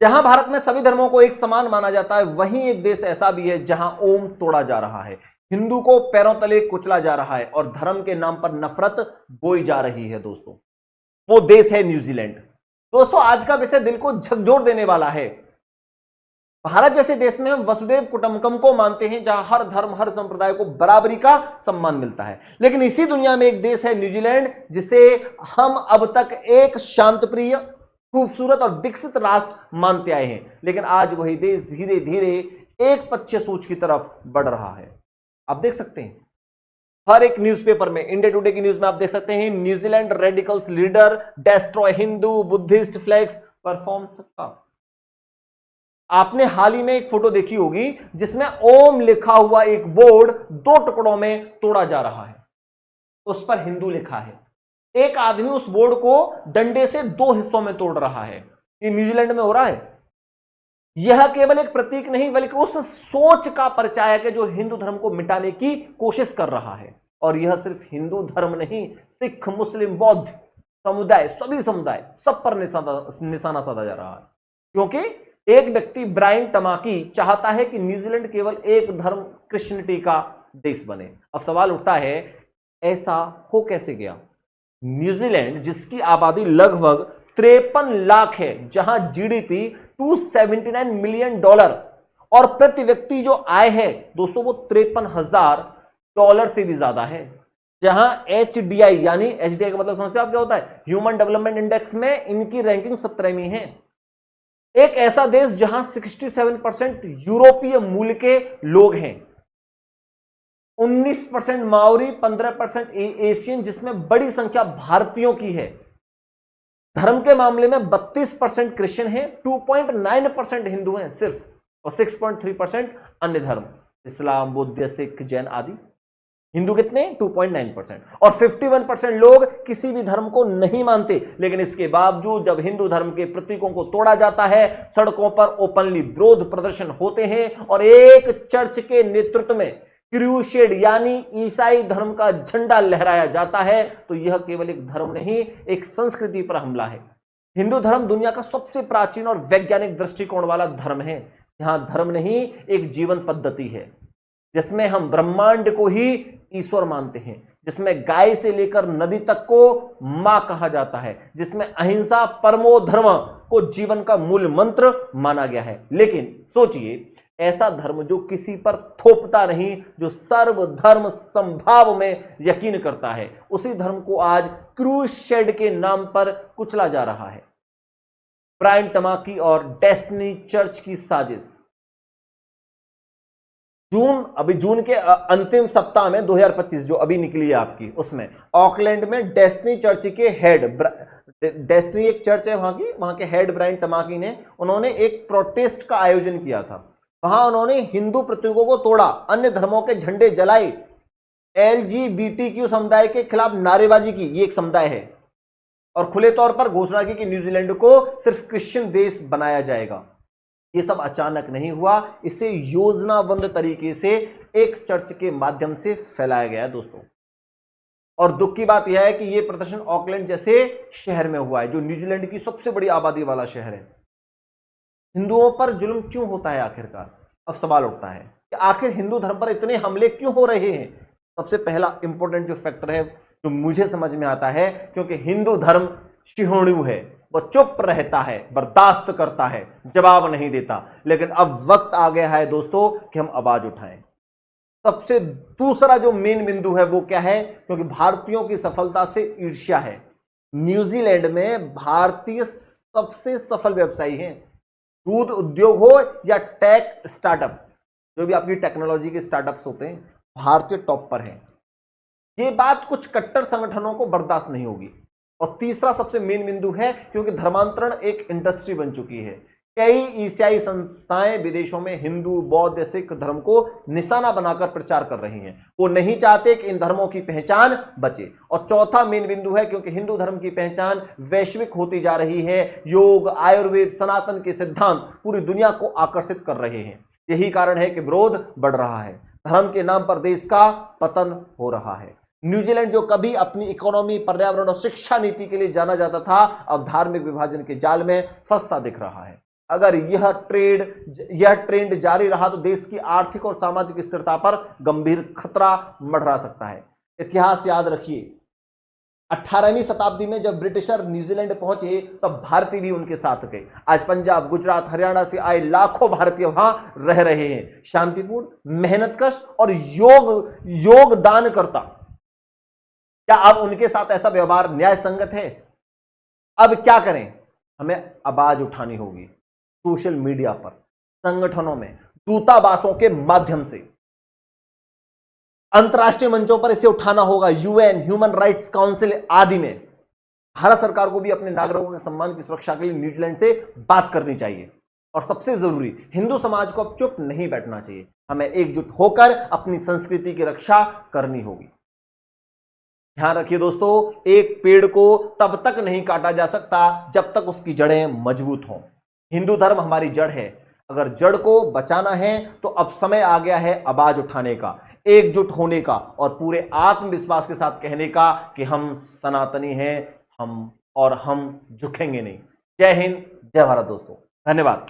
जहां भारत में सभी धर्मों को एक समान माना जाता है, वहीं एक देश ऐसा भी है जहां ओम तोड़ा जा रहा है, हिंदू को पैरों तले कुचला जा रहा है और धर्म के नाम पर नफरत बोई जा रही है। दोस्तों, वो देश है न्यूजीलैंड। दोस्तों, आज का विषय दिल को झकझोर देने वाला है। भारत जैसे देश में हम वसुदेव कुटुंबकम को मानते हैं, जहां हर धर्म हर संप्रदाय को बराबरी का सम्मान मिलता है। लेकिन इसी दुनिया में एक देश है न्यूजीलैंड, जिसे हम अब तक एक शांतप्रिय, खूबसूरत और विकसित राष्ट्र मानते आए हैं। लेकिन आज वही देश धीरे धीरे एक पक्ष सोच की तरफ बढ़ रहा है। आप देख सकते हैं हर एक न्यूज़पेपर में, इंडिया टुडे की न्यूज में आप देख सकते हैं, New Zealand radicals leader destroy Hindu Buddhist flags performs का। आपने हाल ही में एक फोटो देखी होगी जिसमें ओम लिखा हुआ एक बोर्ड 2 टुकड़ों में तोड़ा जा रहा है, उस पर हिंदू लिखा है। एक आदमी उस बोर्ड को डंडे से 2 हिस्सों में तोड़ रहा है। ये न्यूजीलैंड में हो रहा है। यह केवल एक प्रतीक नहीं बल्कि उस सोच का परिचायक है जो हिंदू धर्म को मिटाने की कोशिश कर रहा है। और यह सिर्फ हिंदू धर्म नहीं, सिख, मुस्लिम, बौद्ध समुदाय, सभी समुदाय, सब पर निशाना साधा जा रहा है। क्योंकि एक व्यक्ति ब्रायन टमाकी चाहता है कि न्यूजीलैंड केवल एक धर्म क्रिश्चियनिटी का देश बने। अब सवाल उठता है, ऐसा हो कैसे गया? न्यूजीलैंड जिसकी आबादी लगभग 53 लाख है, जहां जीडीपी $279 मिलियन और प्रति व्यक्ति जो आय है दोस्तों वो $53,000 से भी ज्यादा है, जहां एचडीआई यानी एचडीआई का मतलब समझते हो आप क्या होता है? ह्यूमन डेवलपमेंट इंडेक्स में इनकी रैंकिंग 17वीं है। एक ऐसा देश जहां 67% यूरोपीय मूल के लोग हैं, 19% माओरी, 15% एशियन, जिसमें बड़ी संख्या भारतीयों की है। धर्म के मामले में 32% क्रिश्चियन है, 2.9% हिंदू हैं सिर्फ, और 6.3% अन्य धर्म, इस्लाम, बुद्ध, सिख, जैन आदि। हिंदू कितने? 2.9%। और 51% लोग किसी भी धर्म को नहीं मानते। लेकिन इसके बावजूद जब हिंदू धर्म के प्रतीकों को तोड़ा जाता है, सड़कों पर ओपनली विरोध प्रदर्शन होते हैं और एक चर्च के नेतृत्व में क्रूसेड यानी ईसाई धर्म का झंडा लहराया जाता है, तो यह केवल एक धर्म नहीं, एक संस्कृति पर हमला है। हिंदू धर्म दुनिया का सबसे प्राचीन और वैज्ञानिक दृष्टिकोण वाला धर्म है। यहां धर्म नहीं, एक जीवन पद्धति है जिसमें हम ब्रह्मांड को ही ईश्वर मानते हैं, जिसमें गाय से लेकर नदी तक को मां कहा जाता है, जिसमें अहिंसा परमो धर्म को जीवन का मूल मंत्र माना गया है। लेकिन सोचिए, ऐसा धर्म जो किसी पर थोपता नहीं, जो सर्वधर्म संभाव में यकीन करता है, उसी धर्म को आज क्रूसेड के नाम पर कुचला जा रहा है। ब्रायन टमाकी और डेस्टिनी चर्च की साजिश। जून के अंतिम सप्ताह में 2025 जो अभी निकली है आपकी, उसमें ऑकलैंड में डेस्टिनी चर्च के हेड, डेस्टिनी एक चर्च है वहां के हेड ब्रायन टमाकी ने, उन्होंने एक प्रोटेस्ट का आयोजन किया था। वहां उन्होंने हिंदू प्रतीकों को तोड़ा, अन्य धर्मों के झंडे जलाए, एलजीबीटीक्यू समुदाय के खिलाफ नारेबाजी की, ये एक समुदाय है, और खुले तौर पर घोषणा की कि न्यूजीलैंड को सिर्फ क्रिश्चियन देश बनाया जाएगा। ये सब अचानक नहीं हुआ, इसे योजनाबद्ध तरीके से एक चर्च के माध्यम से फैलाया गया है दोस्तों। और दुख की बात यह है कि यह प्रदर्शन ऑकलैंड जैसे शहर में हुआ है, जो न्यूजीलैंड की सबसे बड़ी आबादी वाला शहर है। हिंदुओं पर जुल्म क्यों होता है आखिरकार? अब सवाल उठता है कि आखिर हिंदू धर्म पर इतने हमले क्यों हो रहे हैं? सबसे पहला इंपॉर्टेंट जो फैक्टर है, जो मुझे समझ में आता है, क्योंकि हिंदू धर्म शिहोणु है, वो चुप रहता है, बर्दाश्त करता है, जवाब नहीं देता। लेकिन अब वक्त आ गया है दोस्तों कि हम आवाज उठाएं। सबसे दूसरा जो मेन बिंदु है वो क्या है? क्योंकि भारतीयों की सफलता से ईर्ष्या है। न्यूजीलैंड में भारतीय सबसे सफल व्यवसायी हैं, दूध उद्योग हो या टेक स्टार्टअप, जो भी आपकी टेक्नोलॉजी के स्टार्टअप्स होते हैं, भारतीय टॉप पर हैं। ये बात कुछ कट्टर संगठनों को बर्दाश्त नहीं होगी। और तीसरा सबसे मेन बिंदु है, क्योंकि धर्मांतरण एक इंडस्ट्री बन चुकी है। कई ईसाई संस्थाएं विदेशों में हिंदू, बौद्ध, सिख धर्म को निशाना बनाकर प्रचार कर रही हैं। वो नहीं चाहते कि इन धर्मों की पहचान बचे। और चौथा मेन बिंदु है, क्योंकि हिंदू धर्म की पहचान वैश्विक होती जा रही है। योग, आयुर्वेद, सनातन के सिद्धांत पूरी दुनिया को आकर्षित कर रहे हैं। यही कारण है कि विरोध बढ़ रहा है, धर्म के नाम पर देश का पतन हो रहा है। न्यूजीलैंड जो कभी अपनी इकोनॉमी, पर्यावरण और शिक्षा नीति के लिए जाना जाता था, अब धार्मिक विभाजन के जाल में फंसता दिख रहा है। अगर यह ट्रेंड जारी रहा तो देश की आर्थिक और सामाजिक स्थिरता पर गंभीर खतरा मंडरा सकता है। इतिहास याद रखिए, 18वीं शताब्दी में जब ब्रिटिशर न्यूजीलैंड पहुंचे तब भारतीय भी उनके साथ गए। आज पंजाब, गुजरात, हरियाणा से आए लाखों भारतीय वहां रह रहे हैं, शांतिपूर्ण, मेहनतकश और योगदान करता। क्या अब उनके साथ ऐसा व्यवहार न्याय संगत है? अब क्या करें? हमें आवाज उठानी होगी, सोशल मीडिया पर, संगठनों में, दूतावासों के माध्यम से, अंतर्राष्ट्रीय मंचों पर इसे उठाना होगा, यूएन, ह्यूमन राइट्स काउंसिल आदि में। भारत सरकार को भी अपने नागरिकों के सम्मान की सुरक्षा के लिए न्यूजीलैंड से बात करनी चाहिए। और सबसे जरूरी, हिंदू समाज को अब चुप नहीं बैठना चाहिए, हमें एकजुट होकर अपनी संस्कृति की रक्षा करनी होगी। ध्यान रखिए दोस्तों, एक पेड़ को तब तक नहीं काटा जा सकता जब तक उसकी जड़ें मजबूत हों। हिंदू धर्म हमारी जड़ है, अगर जड़ को बचाना है तो अब समय आ गया है आवाज उठाने का, एकजुट होने का और पूरे आत्मविश्वास के साथ कहने का कि हम सनातनी हैं, हम झुकेंगे नहीं। जय हिंद, जय भारत दोस्तों, धन्यवाद।